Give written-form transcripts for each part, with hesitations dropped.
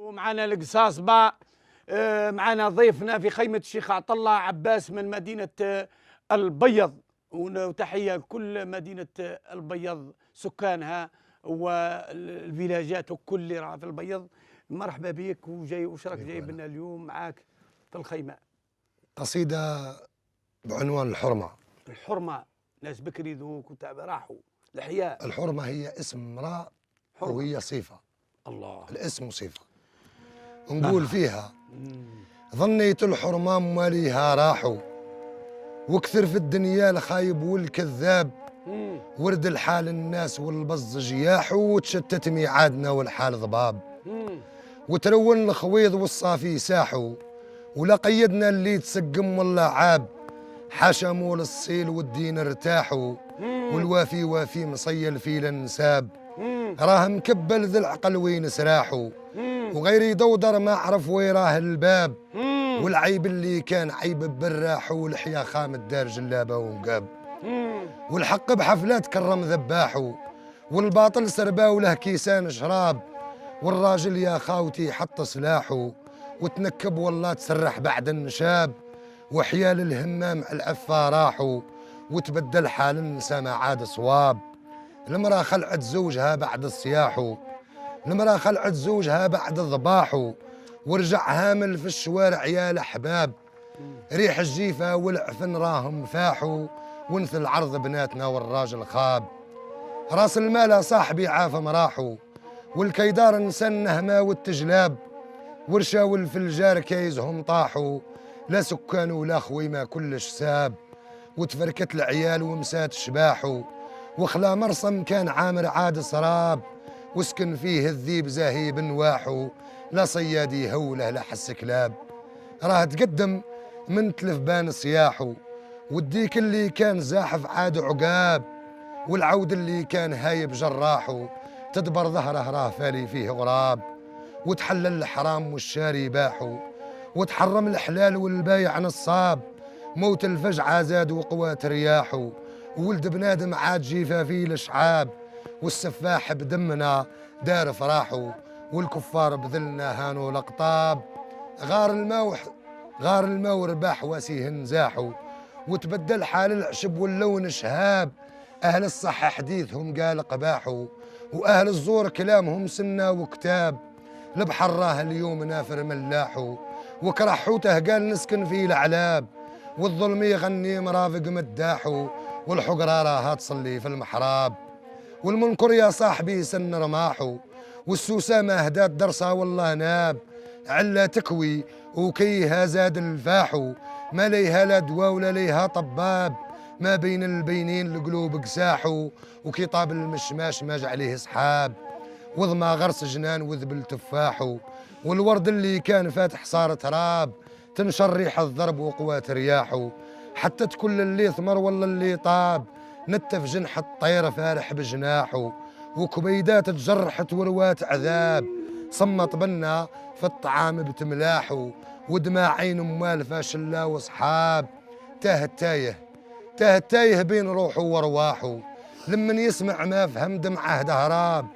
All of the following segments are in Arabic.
ومعنا القصاص با. معنا ضيفنا في خيمة الشيخ عطلة عباس من مدينة البيض، وتحية لكل مدينة البيض سكانها والفيلاجات وكل اللي راه في البيض. مرحبا بك وجاي وش راك جايب لنا اليوم معاك في الخيمة؟ قصيدة بعنوان الحرمة. الحرمة، ناس بكري ذوك راحوا الأحياء. الحرمة هي اسم امرأة وهي صفة. الله، الاسم صفة. نقول فيها ظنيت الحرمة مواليها راحوا، وكثر في الدنيا الخايب والكذاب، ورد الحال الناس والبز جياحوا، وتشتت ميعادنا والحال ضباب، وترون الخويض والصافي ساحوا، ولا قيدنا اللي تسقم والله عاب، حشموا للصيل والدين ارتاحوا، والوافي وافي مصيل في الانساب، راه مكبل ذي العقل وين سراحوا، وغيري دودر ما عرف ويراه الباب، والعيب اللي كان عيب بالراح، والحيا خام الدار جلابه ونقاب، والحق بحفلات كرم ذباحو، والباطل سربا وله كيسان شراب، والراجل يا خاوتي حط سلاحو، وتنكب والله تسرح بعد النشاب، وحيال الهمام العفا راحوا، وتبدل حال النساء ما عاد صواب، المرأة خلعت زوجها بعد الصياحو، المرأة خلعت زوجها بعد الضباحو، ورجع هامل في الشوارع يا الأحباب، ريح الجيفة والعفن راهم فاحوا، ونث العرض بناتنا والراجل خاب، راس المال صاحبي عاف مراحو، والكيدار نسنه ما والتجلاب، ورشاول في الجار كيزهم طاحوا، لا سكان ولا خويمة كلش ساب، وتفركت العيال ومسات شباحو، وخلا مرصم كان عامر عاد سراب، وسكن فيه الذيب زاهي بنواحو، لا صيادي هوله لا حس كلاب، راه تقدم من تلف بان صياحو، والديك اللي كان زاحف عاد عقاب، والعود اللي كان هايب جراحو، تدبر ظهره راه فالي فيه غراب، وتحلل الحرام والشاري باحو، وتحرم الحلال والبايع نصاب، موت الفجعة زاد وقوات رياحو، وولد بنادم عاد جيفافي الشعاب، والسفاح بدمنا دار فراحو، والكفار بذلنا هانوا الأقطاب، غار الماء رباح واسيه نزاحو، وتبدل حال العشب واللون شهاب، أهل الصح حديثهم قال قباحو، وأهل الزور كلامهم سنة وكتاب، البحر راه اليوم نافر ملاحو، وكرحوته قال نسكن في الأعلاب، والظلم يغني مرافق مداحو، والحقرة راها تصلي في المحراب، والمنكر يا صاحبي سن رماحو، والسوسة ما هدات درسها والله ناب، علا تكوي وكيها زاد الفاحو، ما ليها لا دواء ولا ليها طباب، ما بين البينين القلوب قساحو، وكتاب المشماش ما عليه سحاب، وضما غرس جنان وذبل تفاحو، والورد اللي كان فاتح صار تراب، تنشر ريح الضرب وقوات رياحو، حتى كل اللي ثمر والله اللي طاب، نتف جنح الطير فارح بجناحو، وكبيدات تجرحت وروات عذاب، صمت بنا في الطعام بتملاحو، ودماء عين موالفة شلا وصحاب، تاه التايه بين روحه وارواحه، لمن يسمع ما فهم دمعه دهراب،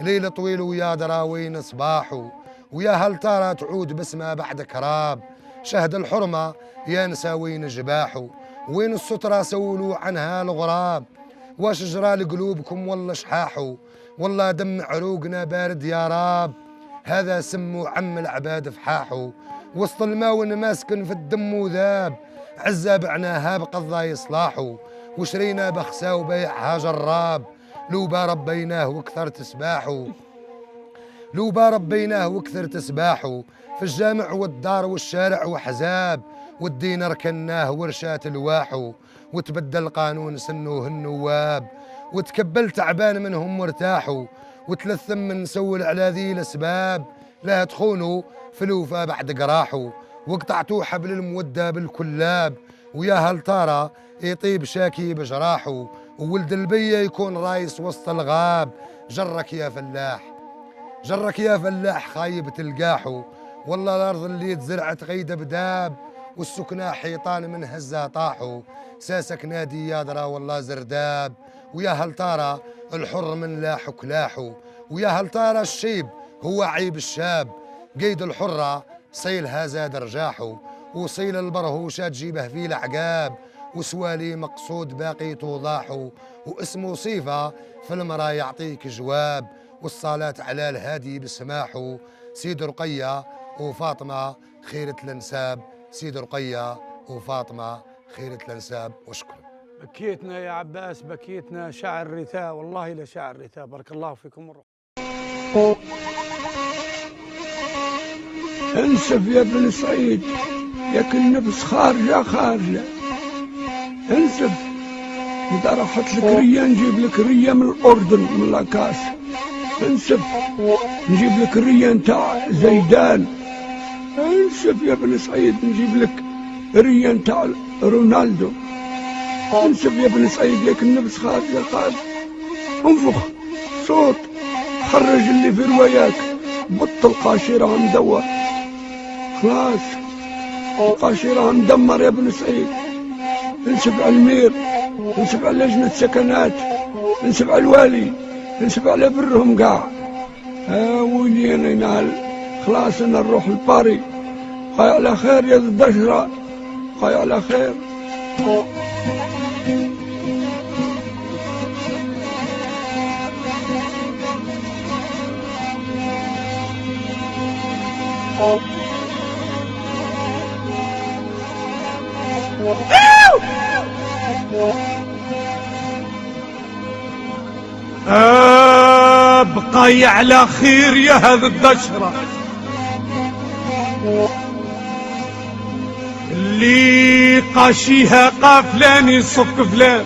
ليل طويل ويا دراوين صباحه، ويا هل ترى تعود بس ما بعد كراب، شهد الحرمة يا نساوين جباحه، وين السترة سولوا عنها الغراب، واش جرى لقلوبكم والله شحاحه، والله دم عروقنا بارد يا راب، هذا سم عم العباد فحاحه، وسط الماء ونماسكن في الدم وذاب، عزة بعناها بقضى يصلاحه، وشرينا بخسا وبيعها جراب، لوبا ربيناه وكثر تسباحه، لوبا ربيناه وكثر تسباحه، في الجامع والدار والشارع وحزاب، والدين ركناه ورشات الواحو، وتبدل قانون سنوه النواب، وتكبل تعبان منهم وارتاحوا، وتلثم من سول على ذي الاسباب، لا تخونوا فلوفا بعد قراحوا، وقطعتوا حبل المودة بالكلاب، ويا هل ترى يطيب شاكي بجراحه، وولد البية يكون رايس وسط الغاب، جرك يا فلاح جرك يا فلاح خايب تلقاحو، والله الارض اللي تزرعت غيده بداب، والسكنى حيطان من هزها طاحو، ساسك نادي يا درا والله زرداب، ويا هل ترى الحر من لاحو كلاحو، ويا هل ترى الشيب هو عيب الشاب، قيد الحرة صيلها زاد رجاحو، وصيل البرهوشة تجيبه في العقاب، وسوالي مقصود باقي توضاحو، واسمه صيفة في المرا يعطيك جواب، والصلاة على الهادي بسماحو. سيد رقية وفاطمة خيرة الانساب، سيد رقية وفاطمة خيرة الانساب. وشكرا. بكيتنا يا عباس، بكيتنا. شعر رثاء والله، لشعر رثاء. بارك الله فيكم. انسف يا بن سعيد، ياك النفس خارجة خارجة. انسف، إذا راحت لك رية نجيب لك رية من الأردن من لاكاس. انسف، نجيب لك رية نتاع زيدان. انسف يا بن سعيد، نجيب لك رية نتاع رونالدو. انسف يا بن سعيد، ياك النفس خارجة خارجة. انفخ صوت، خرج اللي في رواياك، بطل قاشرة مدور. خلاص القاشرة مدمر يا بن سعيد. انسب على المير، انسب على لجنة سكنات، انسب على الوالي، انسب على برهم قاع. ويلي انا ينال. خلاص انا نروح لباري. قاي على خير يا ذا الدشرة، قاي على خير. بقاي على خير يا هذا الدشرة، اللي قاشيها قافلان يصك فلان.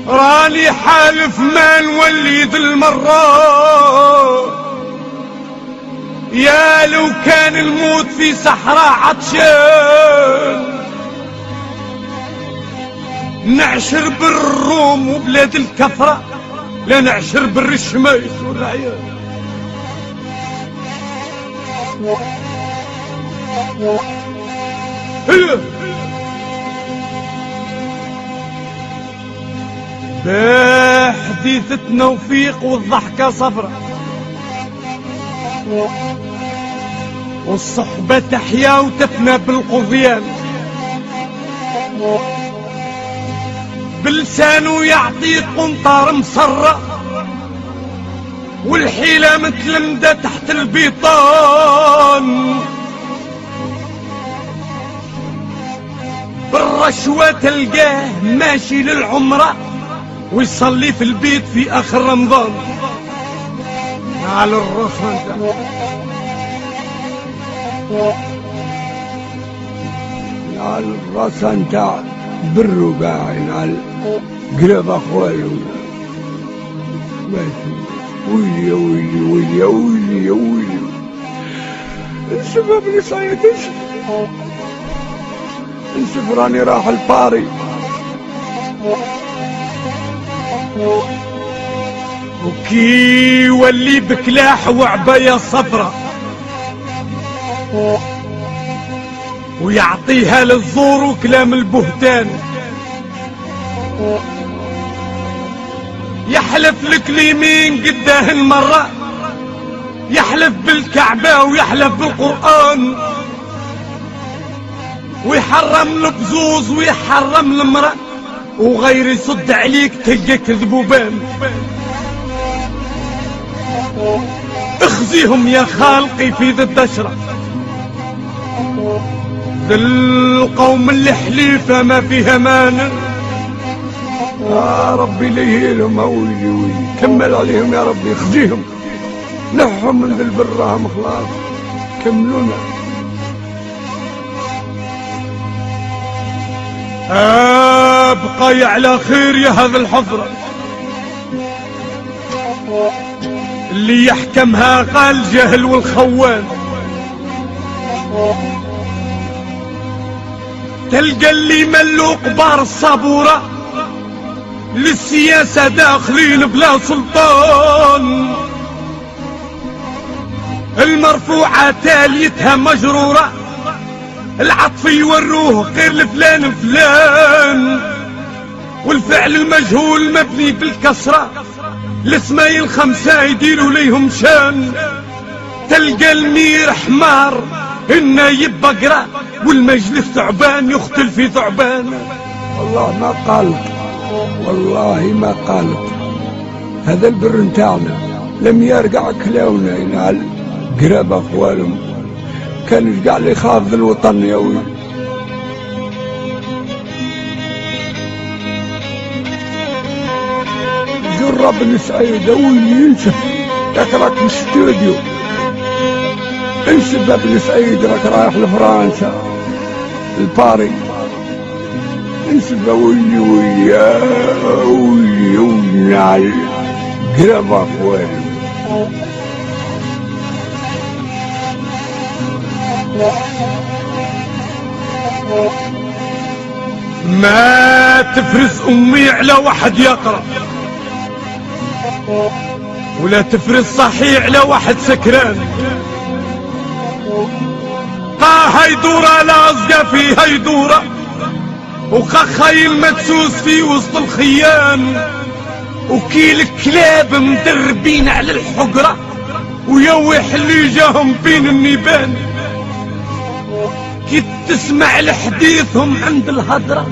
راني حالف ما نولي ذي المرة، يا لو كان الموت في صحراء عطشان، نعشر بالروم وبلاد الكفرة، لا نعشر بالرشميس والعيال. بحديثة توفيق والضحكة صفرة، والصحبة تحيا وتفنى بالقضيان، بلسانه يعطيك قنطار مصرة، والحيلة متلمدة تحت البيطان. بالرشوة تلقاه ماشي للعمرة، ويصلي في البيت في آخر رمضان. على الرخان على الراس نتاع برو باعين على قرب اخوي. ويلي ويلي ويلي ويلي ويلي. انسف يا بن سعيد، انسف. انسف، راني راح الباري. وكي ولي بكلاح وعباية صفرة، ويعطيها للزور وكلام البهتان، يحلف لك اليمين قداه مرة، يحلف بالكعبة ويحلف بالقرآن، ويحرم البزوز ويحرم المرأة، وغير يصد عليك تلقى كذبوبان. اخزيهم يا خالقي في ذا الدشرة، ذا القوم اللي حليفة ما فيها مانع. يا ربي ليهيلهم. ويلي ويلي، كمل عليهم يا ربي، اخزيهم، نحهم من ذي البراهم. خلاص كملونا. بقاي على خير يا هذا الحفرة، اللي يحكمها قال جهل والخوان. تلقى اللي ملوا قبار الصابورة، للسياسة داخلين بلا سلطان، المرفوعة تاليتها مجرورة، العطف يوروه غير لفلان فلان، والفعل المجهول مبني بالكسرة، الاسمايل 5 يديروا ليهم شان، تلقى المير حمار النايب بقرة والمجلس ثعبان يختل في ثعبان. والله ما قالت، والله ما قالت. هذا البر نتاعنا لم يرجع كلاونا ينال قراب اخوانهم، كان يرجع لي خاف الوطن يا ويلي. جرب بن سعيد ويلي ينسف، راك في الاستوديو انسب ابن سعيد، راك رايح لفرنسا الباري، انسب ويلي ويا ويلي ويلي على قرب اخوانهم. ما تفرز امي على واحد يقرا، ولا تفرز صحيح على واحد سكران. هيدورة لازقة في هيدورة، وخخيل مدسوس في وسط الخيام، وكيل كلاب مدربين على الحقرة، ويوح اللي جاهم بين النيبان. كي تسمع لحديثهم عند الهدرة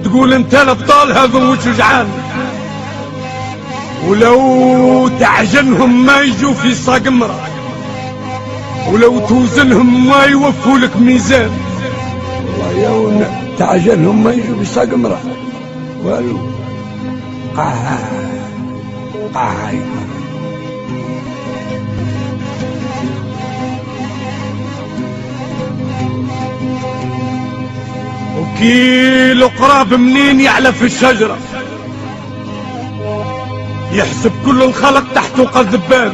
تقول انت الابطال هذا وشجعان، ولو تعجنهم ما يجوا في صقمرة، ولو توزنهم ما يوفوا لك ميزان. والله يا تعجنهم ما يجوا في صقمرة والو. وكيلو قراب منين يعلى في الشجرة، يحسب كل الخلق تحته قذبان.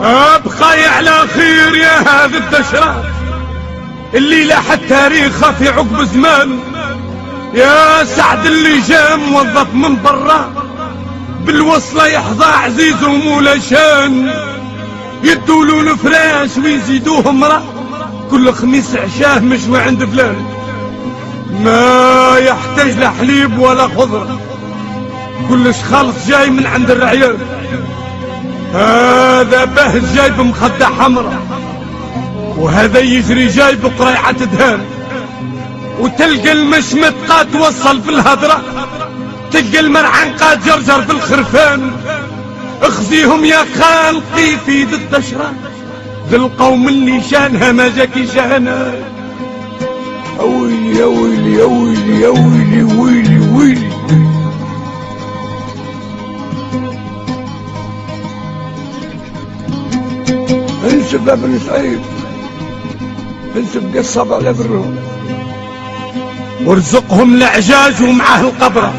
ابقى على خير يا هذا الدشرة اللي لاحت تاريخها في عقب زمان. يا سعد اللي جا موظف من برا بالوصلة يحظى عزيز ومولا شان، يدولوا الفراش ويزيدوه مرة كل خميس عشاه مشوي عند فلان. ما يحتاج لا حليب ولا خضرة، كلش خالص جاي من عند الرعيان. هذا بهز جاي بمخدة حمراء، وهذا يجري جاي بقريعة دهان. وتلقى المشمت قاد وصل في الهدرة، تلقى المرعن قاد جرجر في الخرفان. اخزيهم يا خالقي في ذي الدشرة، ذي القوم اللي شانها ما جاكي شانها. ويلي يا ويلي يا ويلي يا ويلي ويلي ويلي. انسب ابن سعيد، انسب قصب على برهم، وارزقهم العجاج ومعاه القبرة،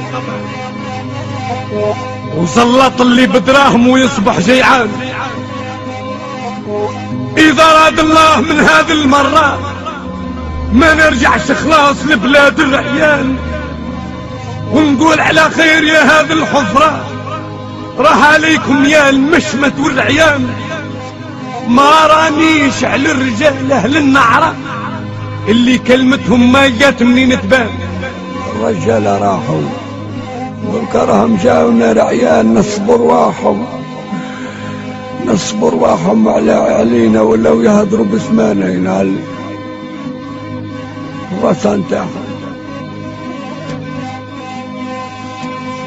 وسلط اللي بدراهم ويصبح جيعان. إذا راد الله من هذه المرة ما نرجعش خلاص لبلاد الرعيان، ونقول على خير يا هذه الحفرة، راه عليكم يا المشمت والرعيان. ما رانيش على الرجال أهل النعرة اللي كلمتهم ما لقات منين تبان. الرجال راحوا والكرهم جاونا رعيان، نصبر واحهم علينا ولو يهدروا باسمانا ينال الرسان تاعهم.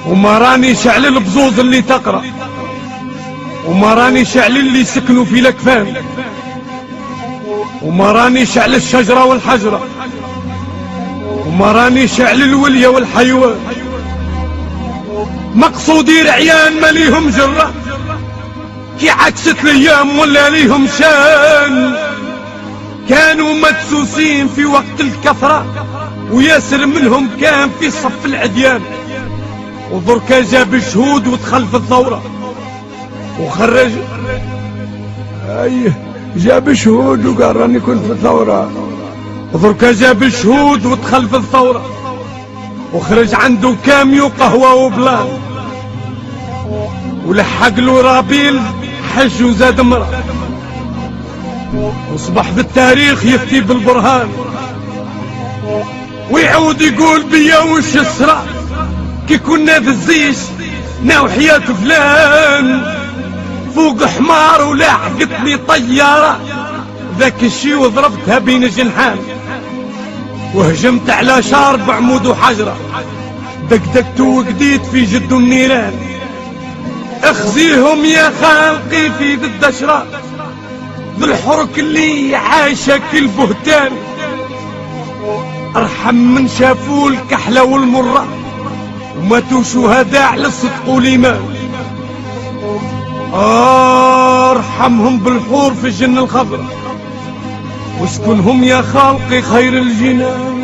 وما راني شعل البزوز اللي تقرأ، وما راني شعل اللي سكنوا في الأكفان، وما راني شعل الشجرة والحجرة، وما راني شعل الولية والحيوان. مقصودي رعيان ما ليهم جرة، كي عكست الايام ولا ليهم شان. كانوا مدسوسين في وقت الكثرة، وياسر منهم كان في صف العديان. وضركا جاب شهود ودخل في الثورة وخرج. جاب شهود وقال راني كنت في الثورة. وضركا جاب شهود ودخل في الثورة، وخرج عنده كاميو قهوة وبلان، ولحق له رابيل حج وزاد مرة. وصبح بالتاريخ يفتي بالبرهان، ويعود يقول بيا وش السرا كي كنا في الزيش ناوحية فلان فوق حمار ولاحقتني طيارة، ذاك الشي وضربتها بين جنحان، وهجمت على شار بعمود وحجرة، دقدقت وقديت في جد النيران. اخزيهم يا خالقي في ذي الدشرة، ذو الحرك اللي عايشة كل بهتان، ارحم من شافوا الكحلة والمرة وماتوا شهداء على الصدق والايمان. ارحمهم بالحور في الجنة الخضراء، واسكنهم يا خالقي خير الجنان.